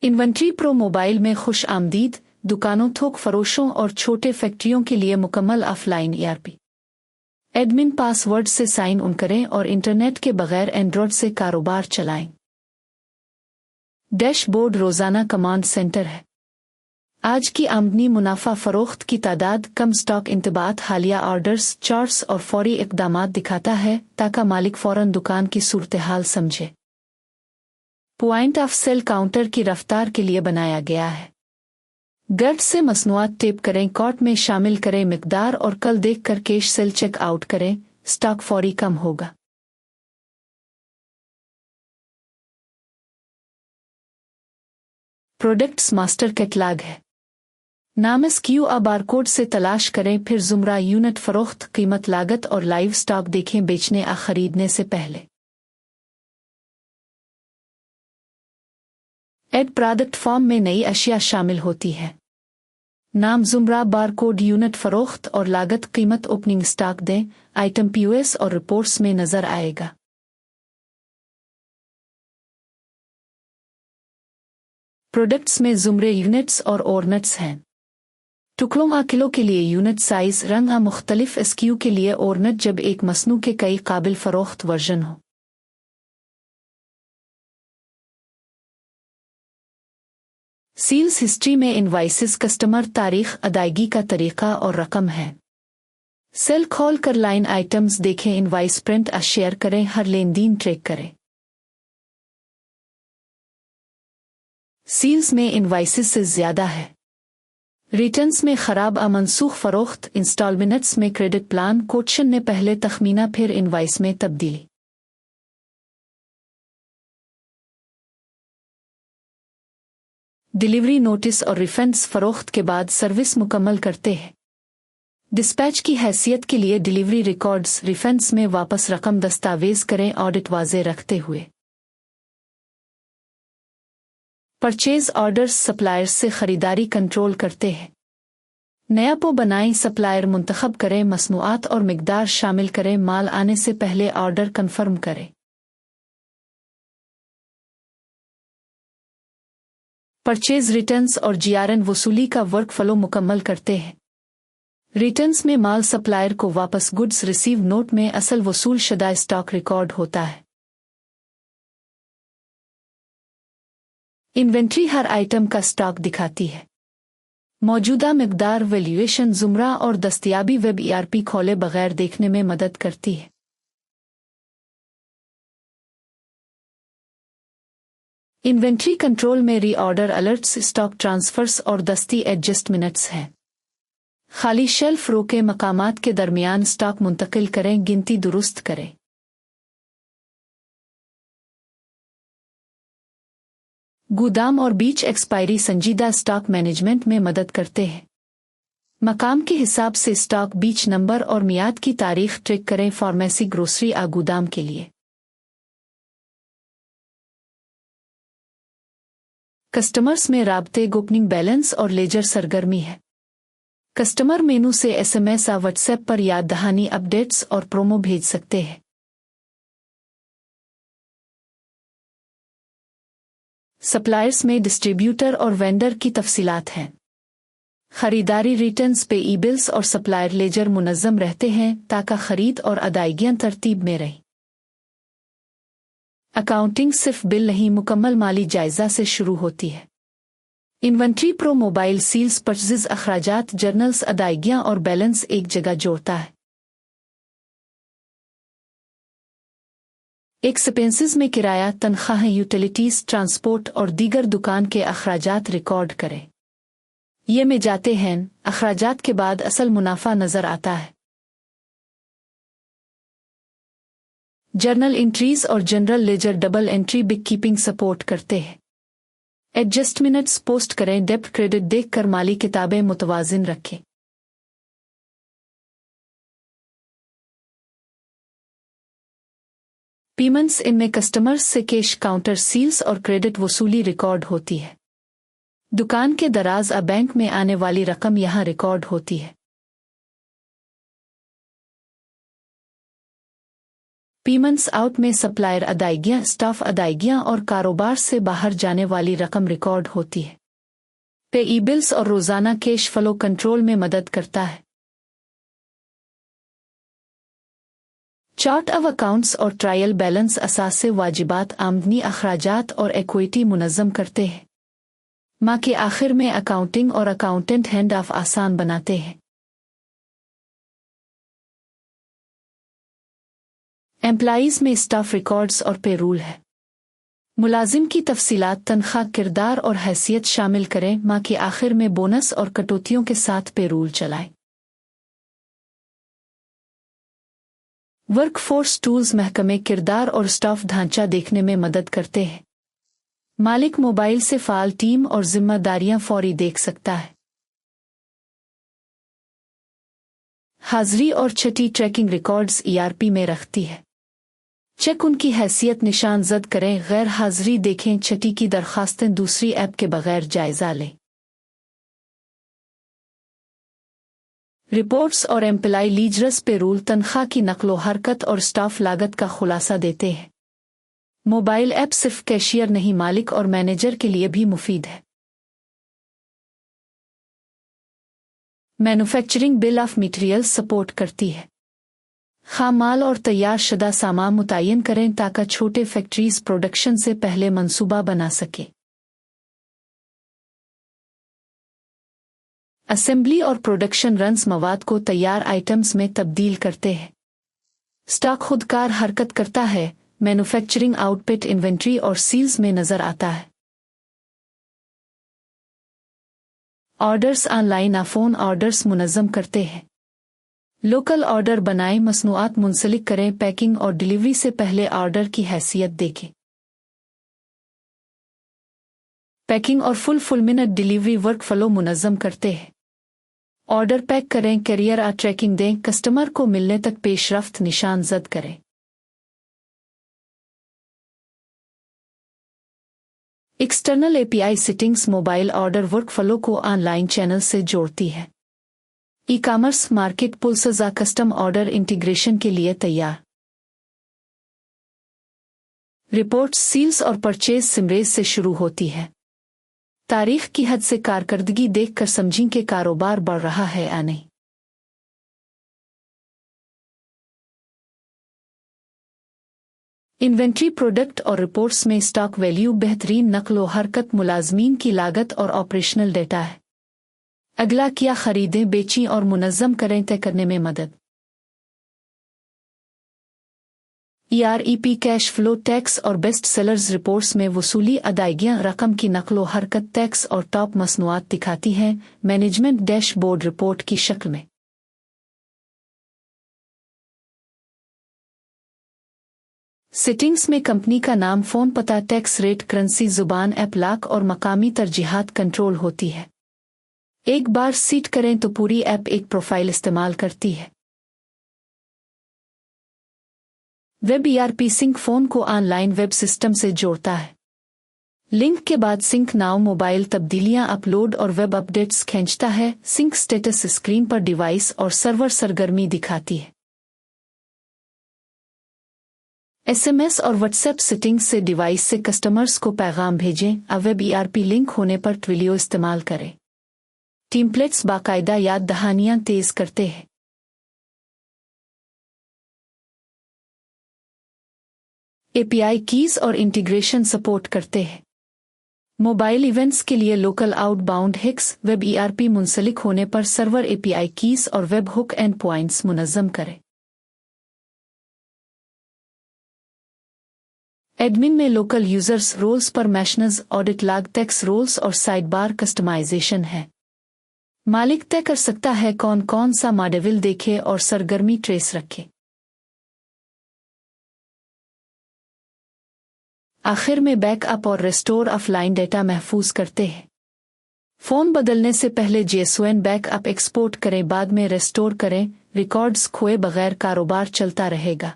Inventory pro mobile में खुश आमदीद। दुकानों, थोक फरोशों और छोटे फैक्ट्रियों के लिए मुकम्मल ऑफलाइन ERP। एडमिन पासवर्ड से साइन इन करें और इंटरनेट के बगैर एंड्रॉयड से कारोबार चलाएं। डैशबोर्ड रोज़ाना कमांड सेंटर है। आज की आमदनी, मुनाफा, फरोख्त की तादाद, कम स्टॉक इंतबात, हालिया ऑर्डर्स, चार्ट्स और फौरी इक़दामात दिखाता है ताकि मालिक फ़ौरन दुकान की सूरत हाल समझे। पॉइंट ऑफ सेल काउंटर की रफ्तार के लिए बनाया गया है। गर्ट से मसनूआत टेप करें, कार्ट में शामिल करें मिकदार और कल देख कर कैश सेल चेक आउट करें, स्टॉक फौरी कम होगा। प्रोडक्ट्स मास्टर कैटलॉग है। नाम SKU बारकोड से तलाश करें, फिर जुमरा, यूनिट, फरोख्त, कीमत, लागत और लाइव स्टॉक देखें बेचने या खरीदने से पहले। एड प्रोडक्ट फॉर्म में नई अशिया शामिल होती है। नाम, जुमरा, बारकोड, यूनिट, फरोख्त और लागत, कीमत, ओपनिंग स्टॉक दें। आइटम POS और रिपोर्ट्स में नजर आएगा। प्रोडक्ट्स में जुमरे, यूनिट्स और ओरनट्स हैं। टुकड़ों आ किलो के लिए यूनिट, साइज, रंग आ मुख्तलिफ SKU के लिए ओरनट, जब एक मसनू के कई काबिल फरोख्त वर्जन हो। सील्स हिस्ट्री में इनवाइसेस, कस्टमर, तारीख, अदायगी का तरीका और रकम है। सेल खोल कर लाइन आइटम्स देखें, इनवाइस प्रिंट शेयर करें, हर लेन देन ट्रैक करें। सील्स में इनवाइसेस से ज्यादा है। रिटर्न्स में खराब मनसूख फरोख्त, इंस्टॉलमेंट्स में क्रेडिट प्लान, कोटेशन ने पहले तखमीना फिर इनवाइस में तब्दीली। डिलीवरी नोटिस और रिफंड्स फरोख्त के बाद सर्विस मुकम्मल करते हैं। डिस्पैच की हैसियत के लिए डिलीवरी रिकॉर्ड्स, रिफंड्स में वापस रकम दस्तावेज करें, ऑडिट वाज़े रखते हुए। परचेज ऑर्डर्स, सप्लायर्स से खरीदारी कंट्रोल करते हैं। नया पो बनाएं, सप्लायर मुंतखब करें, मसनूआत और मिकदार शामिल करें, माल आने से पहले ऑर्डर कंफर्म करें। परचेज रिटर्न्स और GRN वसूली का वर्क फ्लो मुकम्मल करते हैं। रिटर्न्स में माल सप्लायर को वापस, गुड्स रिसीव नोट में असल वसूल शुदा स्टॉक रिकॉर्ड होता है। इन्वेंट्री हर आइटम का स्टॉक दिखाती है। मौजूदा मिकदार, वैल्यूएशन, जुमरा और दस्तयाबी वेब ERP खोले बगैर देखने में मदद करती है। इन्वेंट्री कंट्रोल में रीऑर्डर अलर्ट्स, स्टॉक ट्रांसफर्स और दस्ती एडजस्टमेंट्स हैं। खाली शेल्फ रोके, मकामात के दरमियान स्टॉक मुंतकिल करें, गिनती दुरुस्त करें। गोदाम और बीच एक्सपायरी संजीदा स्टॉक मैनेजमेंट में मदद करते हैं। मकाम के हिसाब से स्टॉक, बीच नंबर और मियाद की तारीख ट्रैक करें। फार्मेसी, ग्रोसरी आ गोदाम के लिए। कस्टमर्स में राब्ते, ओपनिंग बैलेंस और लेजर सरगर्मी है। कस्टमर मेनू से SMS या WhatsApp पर याद दहानी, अपडेट्स और प्रोमो भेज सकते हैं। सप्लायर्स में डिस्ट्रीब्यूटर और वेंडर की तफसीलात हैं। खरीदारी, रिटर्न्स पे ई-बिल्स और सप्लायर लेजर मुनज़्ज़म रहते हैं ताकि खरीद और अदायगियां तरतीब में रहें। अकाउंटिंग सिर्फ बिल नहीं, मुकम्मल माली जायजा से शुरू होती है। Inventory pro mobile sales, purchase, अखराजात, जर्नल्स, अदायगियां और बैलेंस एक जगह जोड़ता है। एक्सपेंसेस में किराया, तनख्वाहें, यूटिलिटीज, ट्रांसपोर्ट और दीगर दुकान के अखराजात रिकॉर्ड करें। ये में जाते हैं। अखराजात के बाद असल मुनाफा नजर आता है। जर्नल एंट्रीज और general ledger double entry book keeping support करते हैं। एडजस्टमेंट्स पोस्ट करें, डेब्ट क्रेडिट देखकर माली किताबें मुतवाजिन रखें। पेमेंट्स, इनमें कस्टमर्स से कैश काउंटर, सील्स और क्रेडिट वसूली रिकॉर्ड होती है। दुकान के दराज बैंक में आने वाली रकम यहाँ रिकॉर्ड होती है। पेमेंट्स आउट में सप्लायर अदायगियां, स्टाफ अदायगियां और कारोबार से बाहर जाने वाली रकम रिकॉर्ड होती है। पे ई बिल्स और रोजाना कैश फ्लो कंट्रोल में मदद करता है। चार्ट ऑफ अकाउंट्स और ट्रायल बैलेंस असासे वाजिबात, आमदनी, अखराजात और इक्विटी मुनज़्ज़म करते हैं। माह के आखिर में अकाउंटिंग और अकाउंटेंट हैंड ऑफ आसान बनाते हैं। एम्प्लॉइज में स्टाफ रिकॉर्ड्स और पेरोल है। मुलाजिम की तफसीलात, तनख्वाह, किरदार और हैसियत शामिल करें। माह के आखिर में बोनस और कटौतियों के साथ पेरोल चलाएं। वर्कफोर्स टूल्स महकमे किरदार और स्टाफ ढांचा देखने में मदद करते हैं। मालिक मोबाइल से फ़ाल टीम और जिम्मेदारियां फौरी देख सकता है। हाजिरी और छठी ट्रैकिंग रिकॉर्ड्स ईआरपी में रखती है। चेक उनकी हैसियत निशान जद करें। गैर हाजिरी देखें। छठी की दरखास्तें दूसरी ऐप के बगैर जायजा लें। रिपोर्ट्स और एम्प्लॉय लीजरस पेरोल तनख्वाह की नकलो हरकत और स्टाफ लागत का खुलासा देते हैं। मोबाइल ऐप सिर्फ कैशियर नहीं, मालिक और मैनेजर के लिए भी मुफीद है। Manufacturing bill of material support करती है। खाम माल और तैयार शुदा सामान मुतय्यन करें ताकि छोटे फैक्ट्रीज प्रोडक्शन से पहले मंसूबा बना सके। असेंबली और प्रोडक्शन रन्स मवाद को तैयार आइटम्स में तब्दील करते हैं। स्टॉक खुदकार हरकत करता है। मैन्युफैक्चरिंग आउटपुट इन्वेंट्री और सील्स में नजर आता है। ऑर्डर्स ऑनलाइन आफोन ऑर्डर्स मुनज़्ज़म करते हैं। लोकल ऑर्डर बनाएं, मसनूआत मुंसलिक करें, पैकिंग और डिलीवरी से पहले ऑर्डर की हैसियत देखें। पैकिंग और fulfilment delivery workflow मुनज़्ज़म करते हैं। ऑर्डर पैक करें, कैरियर आ ट्रैकिंग दें, कस्टमर को मिलने तक पेशरफ्त निशान जद करें। External API settings mobile order workflow को ऑनलाइन चैनल से जोड़ती है। E commerce marketplaces custom order integration के लिए तैयार। रिपोर्ट्स, सील्स और परचेज सिमरेज से शुरू होती है। तारीख की हद से कारकर्दगी देखकर समझें कि कारोबार बढ़ रहा है या नहीं। इन्वेंट्री, प्रोडक्ट और रिपोर्ट्स में स्टॉक वैल्यू, बेहतरीन नकलो हरकत, मुलाजमीन की लागत और ऑपरेशनल डेटा है। अगला क्या खरीदें, बेचें और मुनज़्ज़म करें तय करने में मदद। ईआरईपी कैश फ्लो, टैक्स और बेस्ट सेलर्स रिपोर्ट्स में वसूली अदायगियां, रकम की नकलो हरकत, टैक्स और टॉप मसनूआत दिखाती हैं। मैनेजमेंट डैशबोर्ड रिपोर्ट की शक्ल में। सेटिंग्स में कंपनी का नाम, फ़ोन पता, टैक्स रेट, करेंसी, जुबान, ऐप लॉक और मकामी तरजीहात कंट्रोल होती है। एक बार सीट करें तो पूरी ऐप एक प्रोफाइल इस्तेमाल करती है। वेब ईआरपी सिंक फ़ोन को ऑनलाइन वेब सिस्टम से जोड़ता है। लिंक के बाद सिंक नाउ मोबाइल तब्दीलियां, अपलोड और वेब अपडेट्स खींचता है। सिंक स्टेटस स्क्रीन पर डिवाइस और सर्वर सरगर्मी दिखाती है। एसएमएस और व्हाट्सएप सेटिंग्स से डिवाइस से कस्टमर्स को पैगाम भेजें। अब वेब ईआरपी लिंक होने पर ट्विलियो इस्तेमाल करें। टेम्पलेट्स बाकायदा याद दहानियां तेज करते हैं। एपीआई कीज और इंटीग्रेशन सपोर्ट करते हैं। मोबाइल इवेंट्स के लिए local outbound hooks, web ERP मुंसलिक होने पर सर्वर एपीआई कीज और वेब हुक एंड पॉइंट्स मुनज़्ज़म करें। एडमिन में local users roles, permissions, audit log, tax roles और साइड बार कस्टमाइजेशन है। मालिक तय कर सकता है कौन कौन सा मॉड्यूल देखे और सरगर्मी ट्रेस रखे। आखिर में बैकअप और रेस्टोर ऑफलाइन डेटा महफूज करते हैं। फ़ोन बदलने से पहले जेएसओएन बैकअप एक्सपोर्ट करें, बाद में रेस्टोर करें। रिकॉर्ड्स खोए बगैर कारोबार चलता रहेगा।